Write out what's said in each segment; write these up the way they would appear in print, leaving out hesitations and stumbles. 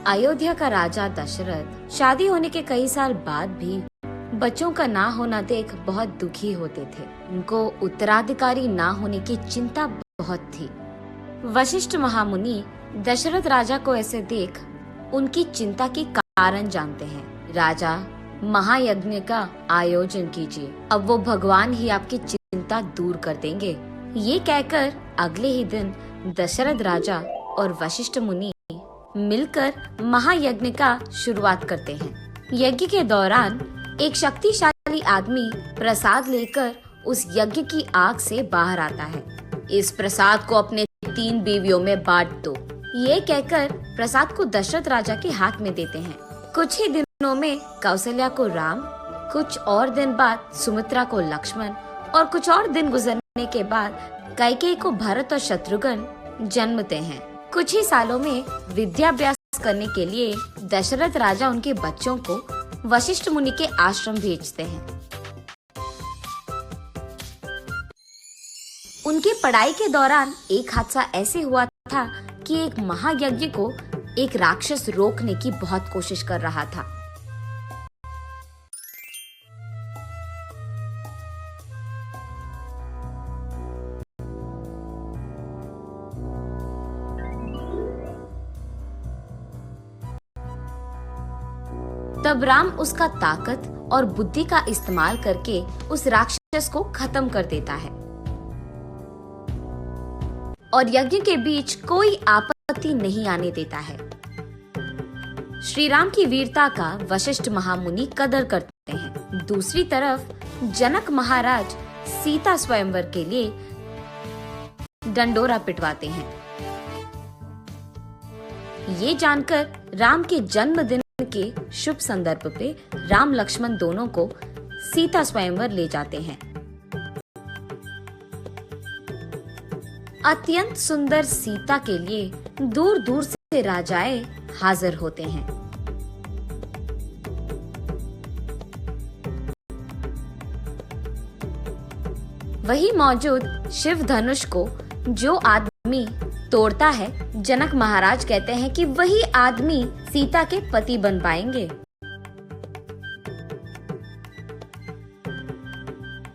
अयोध्या का राजा दशरथ शादी होने के कई साल बाद भी बच्चों का ना होना देख बहुत दुखी होते थे। उनको उत्तराधिकारी ना होने की चिंता बहुत थी। वशिष्ठ महामुनि दशरथ राजा को ऐसे देख उनकी चिंता के कारण जानते हैं। राजा, महायज्ञ का आयोजन कीजिए, अब वो भगवान ही आपकी चिंता दूर कर देंगे। ये कहकर अगले ही दिन दशरथ राजा और वशिष्ठ मुनि मिलकर महायज्ञ का शुरुआत करते हैं। यज्ञ के दौरान एक शक्तिशाली आदमी प्रसाद लेकर उस यज्ञ की आग से बाहर आता है। इस प्रसाद को अपने 3 बीवियों में बांट दो, ये कहकर प्रसाद को दशरथ राजा के हाथ में देते हैं। कुछ ही दिनों में कौशल्या को राम, कुछ और दिन बाद सुमित्रा को लक्ष्मण और कुछ और दिन गुजरने के बाद कैकेयी को भरत और शत्रुघ्न जन्मते हैं। कुछ ही सालों में विद्याभ्यास करने के लिए दशरथ राजा उनके बच्चों को वशिष्ठ मुनि के आश्रम भेजते हैं। उनकी पढ़ाई के दौरान एक हादसा ऐसे हुआ था कि एक महायज्ञ को एक राक्षस रोकने की बहुत कोशिश कर रहा था। तब राम उसका ताकत और बुद्धि का इस्तेमाल करके उस राक्षस को खत्म कर देता है और यज्ञ के बीच कोई आपत्ति नहीं आने देता है। श्री राम की वीरता का वशिष्ठ महामुनि कदर करते हैं। दूसरी तरफ जनक महाराज सीता स्वयंवर के लिए डंडोरा पिटवाते हैं। ये जानकर राम के जन्मदिन के शुभ संदर्भ पे राम लक्ष्मण दोनों को सीता स्वयंवर ले जाते हैं। अत्यंत सुंदर सीता के लिए दूर दूर से राजाएं हाजिर होते हैं। वही मौजूद शिव धनुष को जो आदमी तोड़ता है, जनक महाराज कहते हैं कि वही आदमी सीता के पति बन पाएंगे।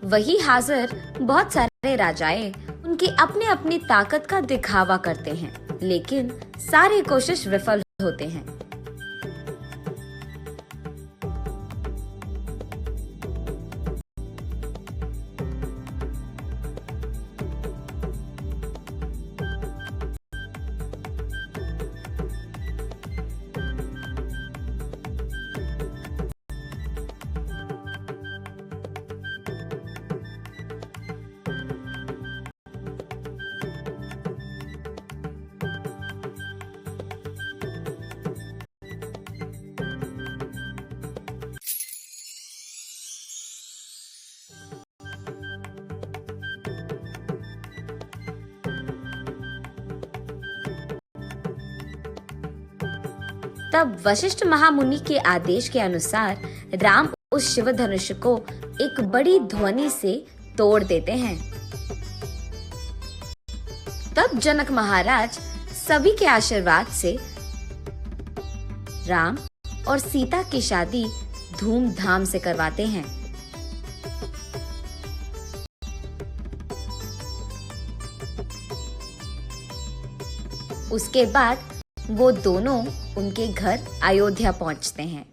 वही हाजिर बहुत सारे राजाएं उनकी अपनी अपनी ताकत का दिखावा करते हैं, लेकिन सारी कोशिश विफल होते हैं। तब वशिष्ठ महामुनि के आदेश के अनुसार राम उस शिव धनुष को एक बड़ी ध्वनि से तोड़ देते हैं। तब जनक महाराज सभी के आशीर्वाद से राम और सीता की शादी धूमधाम से करवाते हैं। उसके बाद वो दोनों उनके घर अयोध्या पहुंचते हैं।